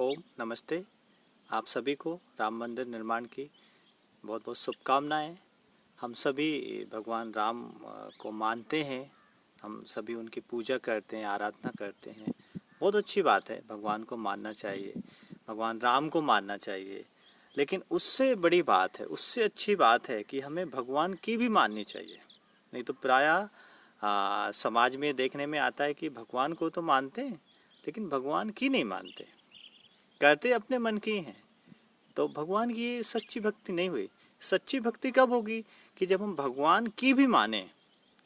ओम नमस्ते। आप सभी को राम मंदिर निर्माण की बहुत बहुत शुभकामनाएं। हम सभी भगवान राम को मानते हैं। हम सभी उनकी पूजा करते हैं, आराधना करते हैं। बहुत अच्छी बात है, भगवान को मानना चाहिए, भगवान राम को मानना चाहिए। लेकिन उससे बड़ी बात है, उससे अच्छी बात है कि हमें भगवान की भी माननी चाहिए। नहीं तो प्रायः समाज में देखने में आता है कि भगवान को तो मानते हैं लेकिन भगवान की नहीं मानते, कहते अपने मन की हैं। तो भगवान की ये सच्ची भक्ति नहीं हुई। सच्ची भक्ति कब होगी कि जब हम भगवान की भी माने।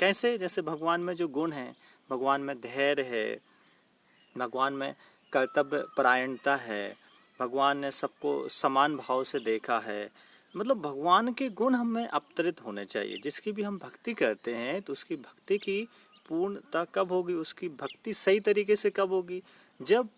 कैसे? जैसे भगवान में जो गुण हैं, भगवान में धैर्य है, भगवान में कर्तव्य परायणता है, भगवान ने सबको समान भाव से देखा है। मतलब भगवान के गुण हमें अवतरित होने चाहिए। जिसकी भी हम भक्ति करते हैं तो उसकी भक्ति की पूर्णता कब होगी, उसकी भक्ति सही तरीके से कब होगी, जब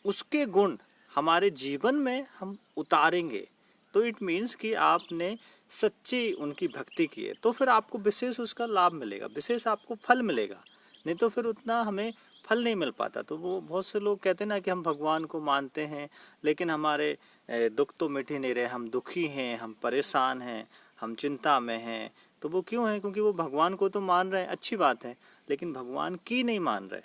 उसके गुण हमारे जीवन में हम उतारेंगे। तो इट मीन्स कि आपने सच्ची उनकी भक्ति की है, तो फिर आपको विशेष उसका लाभ मिलेगा, विशेष आपको फल मिलेगा। नहीं तो फिर उतना हमें फल नहीं मिल पाता। तो वो बहुत से लोग कहते हैं ना कि हम भगवान को मानते हैं लेकिन हमारे दुख तो मिट ही नहीं रहे, हम दुखी हैं, हम परेशान हैं, हम चिंता में हैं। तो वो क्यों है? क्योंकि वो भगवान को तो मान रहे हैं, अच्छी बात है, लेकिन भगवान की नहीं मान रहे।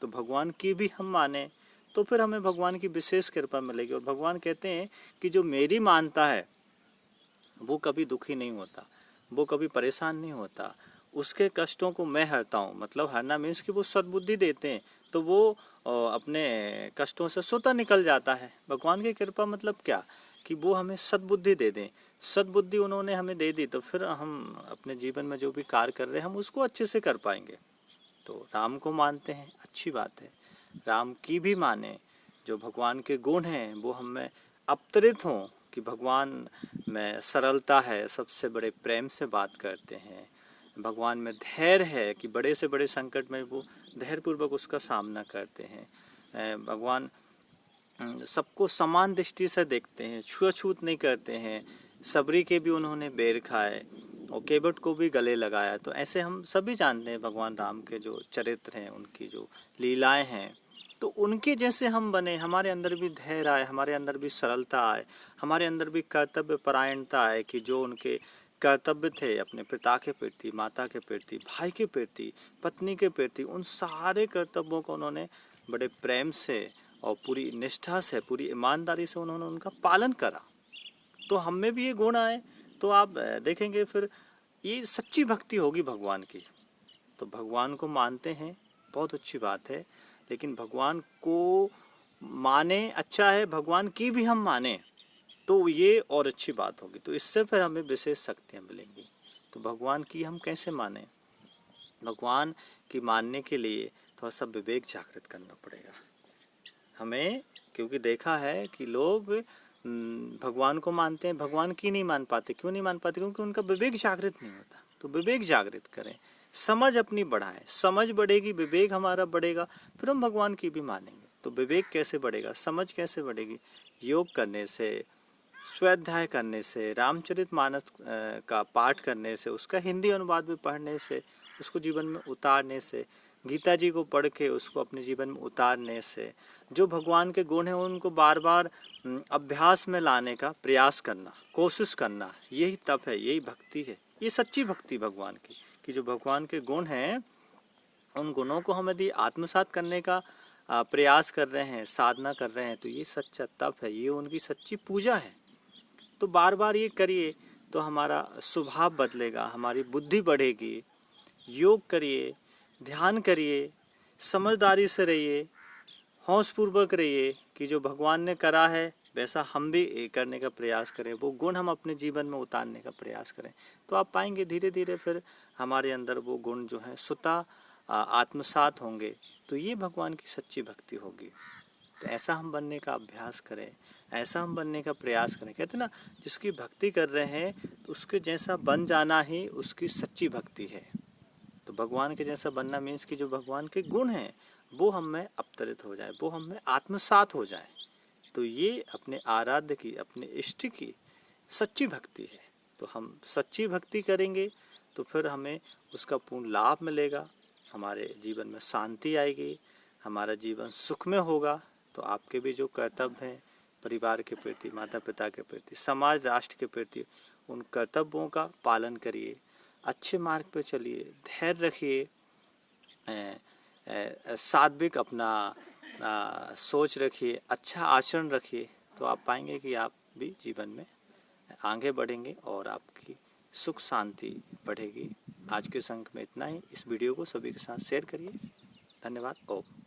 तो भगवान की भी हम माने तो फिर हमें भगवान की विशेष कृपा मिलेगी। और भगवान कहते हैं कि जो मेरी मानता है वो कभी दुखी नहीं होता, वो कभी परेशान नहीं होता, उसके कष्टों को मैं हरता हूँ। मतलब हरना मीन्स कि वो सद्बुद्धि देते हैं तो वो अपने कष्टों से स्वतः निकल जाता है। भगवान की कृपा मतलब क्या कि वो हमें सद्बुद्धि दे दें। सद्बुद्धि उन्होंने हमें दे दी तो फिर हम अपने जीवन में जो भी कार्य कर रहे हैं हम उसको अच्छे से कर पाएंगे। तो राम को मानते हैं, अच्छी बात है, राम की भी माने। जो भगवान के गुण हैं वो हमें अवतरित हों कि भगवान में सरलता है, सबसे बड़े प्रेम से बात करते हैं, भगवान में धैर्य है कि बड़े से बड़े संकट में वो धैर्यपूर्वक उसका सामना करते हैं। भगवान सबको समान दृष्टि से देखते हैं, छुआछूत नहीं करते हैं। सबरी के भी उन्होंने बेर खाए और केवट को भी गले लगाया। तो ऐसे हम सभी जानते हैं भगवान राम के जो चरित्र हैं, उनकी जो लीलाएं हैं। तो उनके जैसे हम बने, हमारे अंदर भी धैर्य आए, हमारे अंदर भी सरलता आए, हमारे अंदर भी कर्तव्य परायणता आए कि जो उनके कर्तव्य थे अपने पिता के प्रति, माता के प्रति, भाई के प्रति, पत्नी के प्रति, उन सारे कर्तव्यों को उन्होंने बड़े प्रेम से और पूरी निष्ठा से, पूरी ईमानदारी से उन्होंने उनका पालन करा। तो हम में भी ये गुण आए तो आप देखेंगे फिर ये सच्ची भक्ति होगी भगवान की। तो भगवान को मानते हैं, बहुत अच्छी बात है, लेकिन भगवान को माने अच्छा है, भगवान की भी हम माने तो ये और अच्छी बात होगी। तो इससे फिर हमें विशेष शक्तियाँ मिलेंगी। तो भगवान की हम कैसे माने? भगवान की मानने के लिए थोड़ा सा विवेक जागृत करना पड़ेगा हमें। क्योंकि देखा है कि लोग भगवान को मानते हैं, भगवान की नहीं मान पाते। क्यों नहीं मान पाते? क्योंकि उनका विवेक जागृत नहीं होता। तो विवेक जागृत करें, समझ अपनी बढ़ाएं, समझ बढ़ेगी, विवेक हमारा बढ़ेगा, फिर हम भगवान की भी मानेंगे। तो विवेक कैसे बढ़ेगा, समझ कैसे बढ़ेगी? योग करने से, स्वाध्याय करने से, रामचरितमानस का पाठ करने से, उसका हिंदी अनुवाद भी पढ़ने से, उसको जीवन में उतारने से, गीता जी को पढ़ के उसको अपने जीवन में उतारने से, जो भगवान के गुण हैं उनको बार बार अभ्यास में लाने का प्रयास करना, कोशिश करना, यही तप है, यही भक्ति है। ये सच्ची भक्ति भगवान की, कि जो भगवान के गुण हैं उन गुणों को हम यदि आत्मसात करने का प्रयास कर रहे हैं, साधना कर रहे हैं, तो ये सच्चा तप है, ये उनकी सच्ची पूजा है। तो बार बार ये करिए तो हमारा स्वभाव बदलेगा, हमारी बुद्धि बढ़ेगी। योग करिए, ध्यान करिए, समझदारी से रहिए, होशपूर्वक रहिए कि जो भगवान ने करा है वैसा हम भी करने का प्रयास करें, वो गुण हम अपने जीवन में उतारने का प्रयास करें। तो आप पाएंगे धीरे धीरे फिर हमारे अंदर वो गुण जो है स्वतः आत्मसात होंगे। तो ये भगवान की सच्ची भक्ति होगी। तो ऐसा हम बनने का अभ्यास करें, ऐसा हम बनने का प्रयास करें। कहते ना, जिसकी भक्ति कर रहे हैं तो उसके जैसा बन जाना ही उसकी सच्ची भक्ति है। तो भगवान के जैसा बनना मीन्स कि जो भगवान के गुण हैं वो हम में अवतरित हो जाए, वो हम में आत्मसात हो जाए। तो ये अपने आराध्य की, अपने इष्ट की सच्ची भक्ति है। तो हम सच्ची भक्ति करेंगे तो फिर हमें उसका पूर्ण लाभ मिलेगा, हमारे जीवन में शांति आएगी, हमारा जीवन सुख में होगा। तो आपके भी जो कर्तव्य हैं, परिवार के प्रति, माता पिता के प्रति, समाज राष्ट्र के प्रति उन कर्तव्यों का पालन करिए, अच्छे मार्ग पर चलिए, धैर्य रखिए, सात्विक अपना सोच रखिए, अच्छा आचरण रखिए, तो आप पाएंगे कि आप भी जीवन में आगे बढ़ेंगे और आपकी सुख शांति बढ़ेगी। आज के संग में इतना ही। इस वीडियो को सभी के साथ शेयर करिए। धन्यवाद। ओम।